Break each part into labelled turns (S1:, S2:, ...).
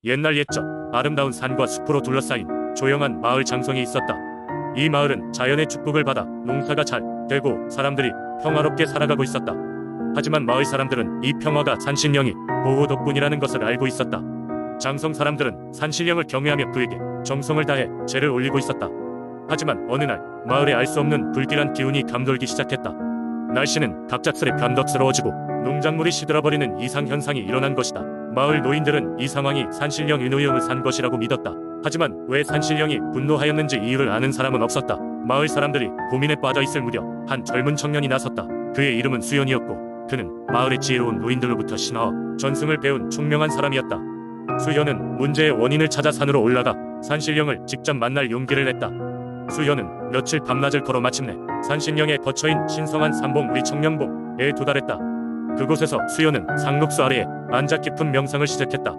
S1: 옛날 옛적 아름다운 산과 숲으로 둘러싸인 조용한 마을 장성이 있었다. 이 마을은 자연의 축복을 받아 농사가 잘 되고 사람들이 평화롭게 살아가고 있었다. 하지만 마을 사람들은 이 평화가 산신령이 보호 덕분이라는 것을 알고 있었다. 장성 사람들은 산신령을 경외하며 그에게 정성을 다해 제를 올리고 있었다. 하지만 어느 날 마을에 알 수 없는 불길한 기운이 감돌기 시작했다. 날씨는 갑작스레 변덕스러워지고 농작물이 시들어버리는 이상현상이 일어난 것이다. 마을 노인들은 이 상황이 산신령 인후영을 산 것이라고 믿었다. 하지만 왜 산신령이 분노하였는지 이유를 아는 사람은 없었다. 마을 사람들이 고민에 빠져 있을 무렵 한 젊은 청년이 나섰다. 그의 이름은 수현이었고 그는 마을의 지혜로운 노인들로부터 신하와 전승을 배운 총명한 사람이었다. 수현은 문제의 원인을 찾아 산으로 올라가 산신령을 직접 만날 용기를 냈다. 수현은 며칠 밤낮을 걸어 마침내 산신령의 거처인 신성한 삼봉 우리 청년봉에 도달했다. 그곳에서 수현은 상록수 아래에 앉아 깊은 명상을 시작했다.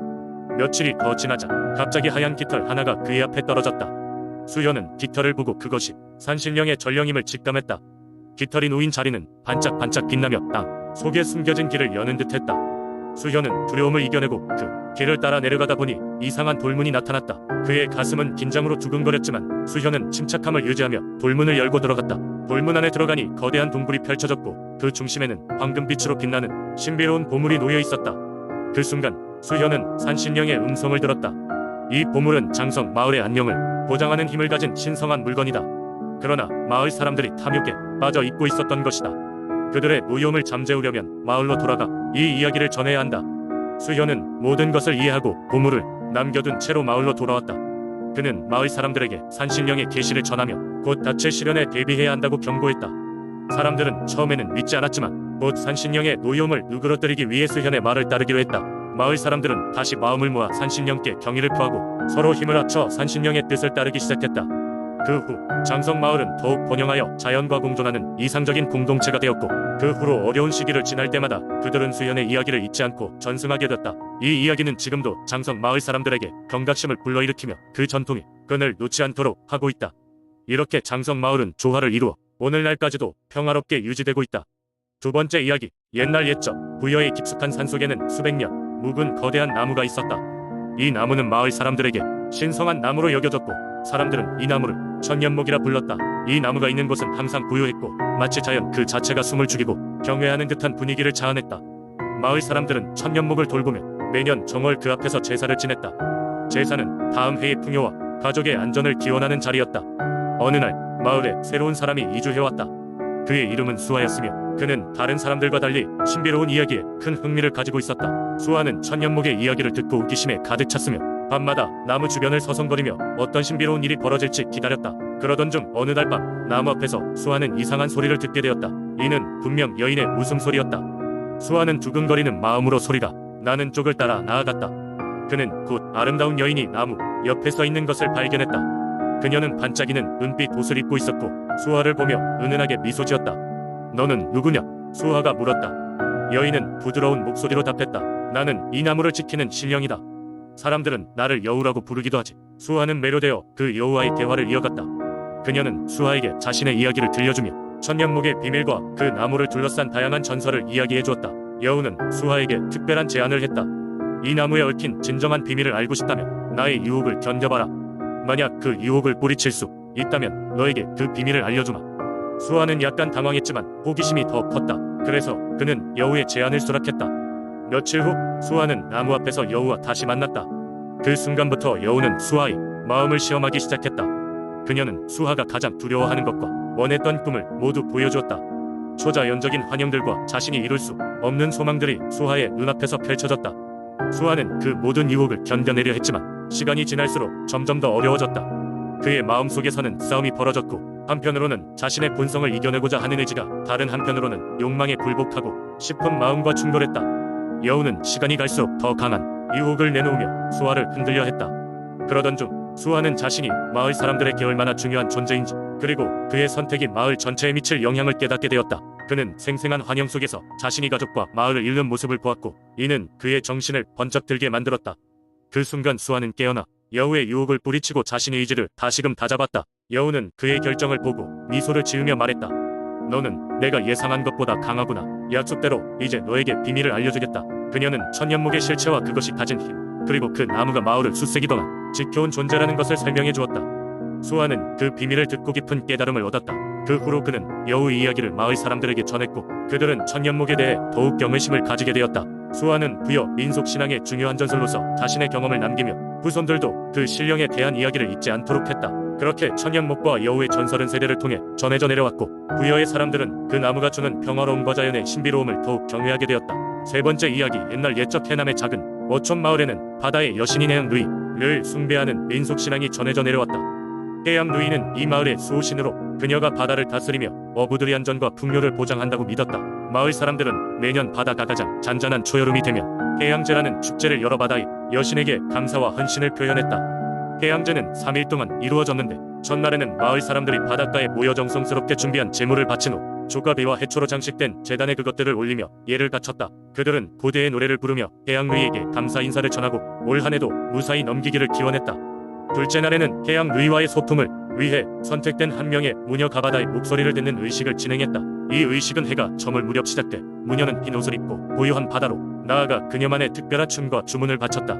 S1: 며칠이 더 지나자 갑자기 하얀 깃털 하나가 그의 앞에 떨어졌다. 수현은 깃털을 보고 그것이 산신령의 전령임을 직감했다. 깃털이 놓인 자리는 반짝반짝 빛나며 땅 속에 숨겨진 길을 여는 듯했다. 수현은 두려움을 이겨내고 그 길을 따라 내려가다 보니 이상한 돌문이 나타났다. 그의 가슴은 긴장으로 두근거렸지만 수현은 침착함을 유지하며 돌문을 열고 들어갔다. 돌문 안에 들어가니 거대한 동굴이 펼쳐졌고 그 중심에는 황금빛으로 빛나는 신비로운 보물이 놓여 있었다. 그 순간 수현은 산신령의 음성을 들었다. 이 보물은 장성 마을의 안녕을 보장하는 힘을 가진 신성한 물건이다. 그러나 마을 사람들이 탐욕에 빠져 있고 있었던 것이다. 그들의 노여움을 잠재우려면 마을로 돌아가 이 이야기를 전해야 한다. 수현은 모든 것을 이해하고 보물을 남겨둔 채로 마을로 돌아왔다. 그는 마을 사람들에게 산신령의 계시를 전하며 곧 닥칠 시련에 대비해야 한다고 경고했다. 사람들은 처음에는 믿지 않았지만 곧 산신령의 노여움을 누그러뜨리기 위해 수현의 말을 따르기로 했다. 마을 사람들은 다시 마음을 모아 산신령께 경의를 표하고 서로 힘을 합쳐 산신령의 뜻을 따르기 시작했다. 그 후 장성 마을은 더욱 번영하여 자연과 공존하는 이상적인 공동체가 되었고 그 후로 어려운 시기를 지날 때마다 그들은 수현의 이야기를 잊지 않고 전승하게 됐다. 이 이야기는 지금도 장성 마을 사람들에게 경각심을 불러일으키며 그 전통이 끈을 놓지 않도록 하고 있다. 이렇게 장성 마을은 조화를 이루어 오늘날까지도 평화롭게 유지되고 있다. 두 번째 이야기. 옛날 옛적 부여의 깊숙한 산속에는 수백 년 묵은 거대한 나무가 있었다. 이 나무는 마을 사람들에게 신성한 나무로 여겨졌고 사람들은 이 나무를 천년목이라 불렀다. 이 나무가 있는 곳은 항상 고요했고 마치 자연 그 자체가 숨을 죽이고 경외하는 듯한 분위기를 자아냈다. 마을 사람들은 천년목을 돌보며 매년 정월 그 앞에서 제사를 지냈다. 제사는 다음 해의 풍요와 가족의 안전을 기원하는 자리였다. 어느 날 마을에 새로운 사람이 이주해왔다. 그의 이름은 수아였으며 그는 다른 사람들과 달리 신비로운 이야기에 큰 흥미를 가지고 있었다. 수아는 천년목의 이야기를 듣고 웃기심에 가득 찼으며 밤마다 나무 주변을 서성거리며 어떤 신비로운 일이 벌어질지 기다렸다. 그러던 중 어느 날 밤 나무 앞에서 수아는 이상한 소리를 듣게 되었다. 이는 분명 여인의 웃음소리였다. 수아는 두근거리는 마음으로 소리가 나는 쪽을 따라 나아갔다. 그는 곧 아름다운 여인이 나무 옆에 서 있는 것을 발견했다. 그녀는 반짝이는 은빛 옷을 입고 있었고 수아를 보며 은은하게 미소 지었다. 너는 누구냐? 수아가 물었다. 여인은 부드러운 목소리로 답했다. 나는 이 나무를 지키는 신령이다. 사람들은 나를 여우라고 부르기도 하지. 수아는 매료되어 그 여우와의 대화를 이어갔다. 그녀는 수아에게 자신의 이야기를 들려주며 천년목의 비밀과 그 나무를 둘러싼 다양한 전설을 이야기해 주었다. 여우는 수아에게 특별한 제안을 했다. 이 나무에 얽힌 진정한 비밀을 알고 싶다면 나의 유혹을 견뎌봐라. 만약 그 유혹을 뿌리칠 수 있다면 너에게 그 비밀을 알려주마. 수아는 약간 당황했지만 호기심이 더 컸다. 그래서 그는 여우의 제안을 수락했다. 며칠 후 수아는 나무 앞에서 여우와 다시 만났다. 그 순간부터 여우는 수아의 마음을 시험하기 시작했다. 그녀는 수아가 가장 두려워하는 것과 원했던 꿈을 모두 보여주었다. 초자연적인 환영들과 자신이 이룰 수 없는 소망들이 수아의 눈앞에서 펼쳐졌다. 수아는 그 모든 유혹을 견뎌내려 했지만 시간이 지날수록 점점 더 어려워졌다. 그의 마음속에서는 싸움이 벌어졌고 한편으로는 자신의 본성을 이겨내고자 하는 의지가 다른 한편으로는 욕망에 굴복하고 싶은 마음과 충돌했다. 여우는 시간이 갈수록 더 강한 유혹을 내놓으며 수아를 흔들려 했다. 그러던 중 수아는 자신이 마을 사람들에게 얼마나 중요한 존재인지 그리고 그의 선택이 마을 전체에 미칠 영향을 깨닫게 되었다. 그는 생생한 환영 속에서 자신이 가족과 마을을 잃는 모습을 보았고 이는 그의 정신을 번쩍 들게 만들었다. 그 순간 수아는 깨어나 여우의 유혹을 뿌리치고 자신의 의지를 다시금 다잡았다. 여우는 그의 결정을 보고 미소를 지으며 말했다. 너는 내가 예상한 것보다 강하구나. 약속대로 이제 너에게 비밀을 알려주겠다. 그녀는 천년목의 실체와 그것이 가진 힘, 그리고 그 나무가 마을을 수세기 동안 지켜온 존재라는 것을 설명해 주었다. 수아는 그 비밀을 듣고 깊은 깨달음을 얻었다. 그 후로 그는 여우의 이야기를 마을 사람들에게 전했고 그들은 천년목에 대해 더욱 경외심을 가지게 되었다. 수아는 부여 민속신앙의 중요한 전설로서 자신의 경험을 남기며 후손들도 그 신령에 대한 이야기를 잊지 않도록 했다. 그렇게 천년목과 여우의 전설은 세대를 통해 전해져 내려왔고 부여의 사람들은 그 나무가 주는 평화로움과 자연의 신비로움을 더욱 경외하게 되었다. 세 번째 이야기. 옛날 옛적 해남의 작은 어촌 마을에는 바다의 여신인 해양 누이를 숭배하는 민속신앙이 전해져 내려왔다. 해양 누이는 이 마을의 수호신으로 그녀가 바다를 다스리며 어부들의 안전과 풍요를 보장한다고 믿었다. 마을 사람들은 매년 바다가 가장 잔잔한 초여름이 되면 해양제라는 축제를 열어 바다의 여신에게 감사와 헌신을 표현했다. 해양제는 3일 동안 이루어졌는데 첫날에는 마을 사람들이 바닷가에 모여 정성스럽게 준비한 제물을 바친 후 조가비와 해초로 장식된 제단에 그것들을 올리며 예를 갖췄다. 그들은 고대의 노래를 부르며 해양 누이에게 감사 인사를 전하고 올 한해도 무사히 넘기기를 기원했다. 둘째 날에는 해양 누이와의 소통을 위해 선택된 한 명의 무녀 가바다의 목소리를 듣는 의식을 진행했다. 이 의식은 해가 저물 무렵 시작돼 무녀는 흰 옷을 입고 고요한 바다로 나아가 그녀만의 특별한 춤과 주문을 바쳤다.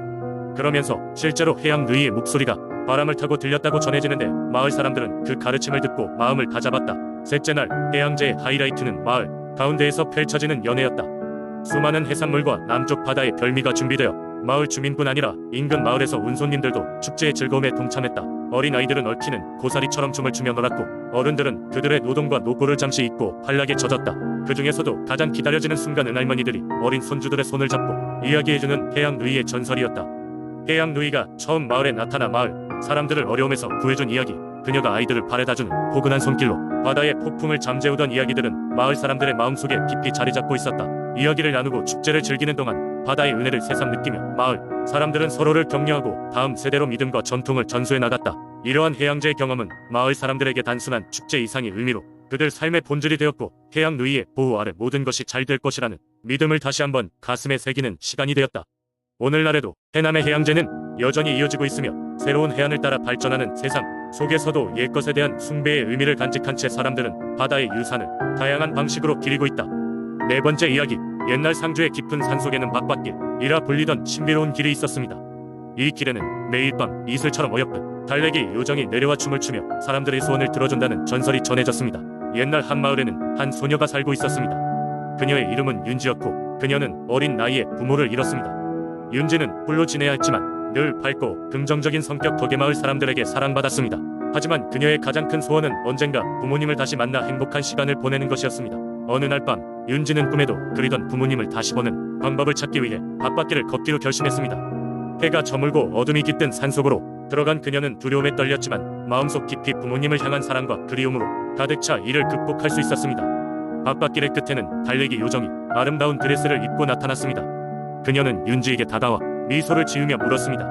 S1: 그러면서 실제로 해양 누이의 목소리가 바람을 타고 들렸다고 전해지는데 마을 사람들은 그 가르침을 듣고 마음을 다잡았다. 셋째 날 해양제의 하이라이트는 마을 가운데에서 펼쳐지는 연회였다. 수많은 해산물과 남쪽 바다의 별미가 준비되어 마을 주민뿐 아니라 인근 마을에서 온 손님들도 축제의 즐거움에 동참했다. 어린 아이들은 얽히는 고사리처럼 춤을 추며 놀았고 어른들은 그들의 노동과 노고를 잠시 잊고 활락에 젖었다. 그 중에서도 가장 기다려지는 순간은 할머니들이 어린 손주들의 손을 잡고 이야기해주는 해양 누이의 전설이었다. 해양 누이가 처음 마을에 나타나 마을 사람들을 어려움에서 구해준 이야기, 그녀가 아이들을 바래다주는 포근한 손길로 바다의 폭풍을 잠재우던 이야기들은 마을 사람들의 마음속에 깊이 자리잡고 있었다. 이야기를 나누고 축제를 즐기는 동안 바다의 은혜를 새삼 느끼며 마을 사람들은 서로를 격려하고 다음 세대로 믿음과 전통을 전수해 나갔다. 이러한 해양제의 경험은 마을 사람들에게 단순한 축제 이상의 의미로 그들 삶의 본질이 되었고 해양 누이의 보호 아래 모든 것이 잘 될 것이라는 믿음을 다시 한번 가슴에 새기는 시간이 되었다. 오늘날에도 해남의 해양제는 여전히 이어지고 있으며 새로운 해안을 따라 발전하는 세상 속에서도 옛것에 대한 숭배의 의미를 간직한 채 사람들은 바다의 유산을 다양한 방식으로 기리고 있다. 네 번째 이야기. 옛날 상주의 깊은 산속에는 박밭길이라 불리던 신비로운 길이 있었습니다. 이 길에는 매일 밤 이슬처럼 어여쁜 달래기 요정이 내려와 춤을 추며 사람들의 소원을 들어준다는 전설이 전해졌습니다. 옛날 한 마을에는 한 소녀가 살고 있었습니다. 그녀의 이름은 윤지였고 그녀는 어린 나이에 부모를 잃었습니다. 윤지는 홀로 지내야 했지만 늘 밝고 긍정적인 성격 덕에 마을 사람들에게 사랑받았습니다. 하지만 그녀의 가장 큰 소원은 언젠가 부모님을 다시 만나 행복한 시간을 보내는 것이었습니다. 어느 날 밤 윤지는 꿈에도 그리던 부모님을 다시 보는 방법을 찾기 위해 바깥길을 걷기로 결심했습니다. 해가 저물고 어둠이 깃든 산속으로 들어간 그녀는 두려움에 떨렸지만 마음속 깊이 부모님을 향한 사랑과 그리움으로 가득 차 이를 극복할 수 있었습니다. 바깥길의 끝에는 달래기 요정이 아름다운 드레스를 입고 나타났습니다. 그녀는 윤지에게 다가와 미소를 지으며 물었습니다.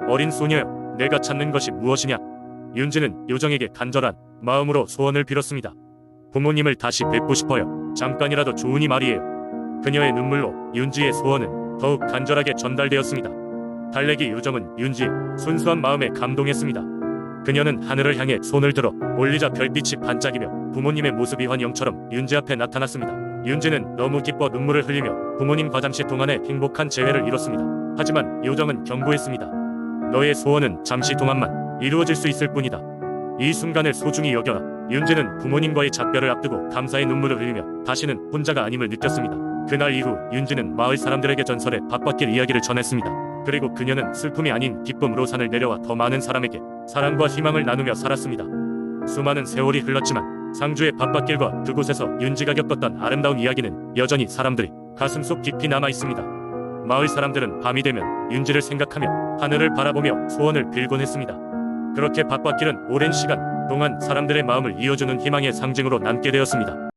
S1: 어린 소녀여, 내가 찾는 것이 무엇이냐? 윤지는 요정에게 간절한 마음으로 소원을 빌었습니다. 부모님을 다시 뵙고 싶어요. 잠깐이라도 좋으니 말이에요. 그녀의 눈물로 윤지의 소원은 더욱 간절하게 전달되었습니다. 달래기 요정은 윤지의 순수한 마음에 감동했습니다. 그녀는 하늘을 향해 손을 들어 올리자 별빛이 반짝이며 부모님의 모습이 환영처럼 윤지 앞에 나타났습니다. 윤지는 너무 기뻐 눈물을 흘리며 부모님과 잠시 동안의 행복한 재회를 이뤘습니다. 하지만 요정은 경고했습니다. 너의 소원은 잠시 동안만 이루어질 수 있을 뿐이다. 이 순간을 소중히 여겨라. 윤지는 부모님과의 작별을 앞두고 감사의 눈물을 흘리며 다시는 혼자가 아님을 느꼈습니다. 그날 이후 윤지는 마을 사람들에게 전설의 바깥길 이야기를 전했습니다. 그리고 그녀는 슬픔이 아닌 기쁨으로 산을 내려와 더 많은 사람에게 사랑과 희망을 나누며 살았습니다. 수많은 세월이 흘렀지만 상주의 바깥길과 그곳에서 윤지가 겪었던 아름다운 이야기는 여전히 사람들이 가슴속 깊이 남아 있습니다. 마을 사람들은 밤이 되면 윤지를 생각하며 하늘을 바라보며 소원을 빌곤 했습니다. 그렇게 바깥길은 오랜 시간 동안 사람들의 마음을 이어주는 희망의 상징으로 남게 되었습니다.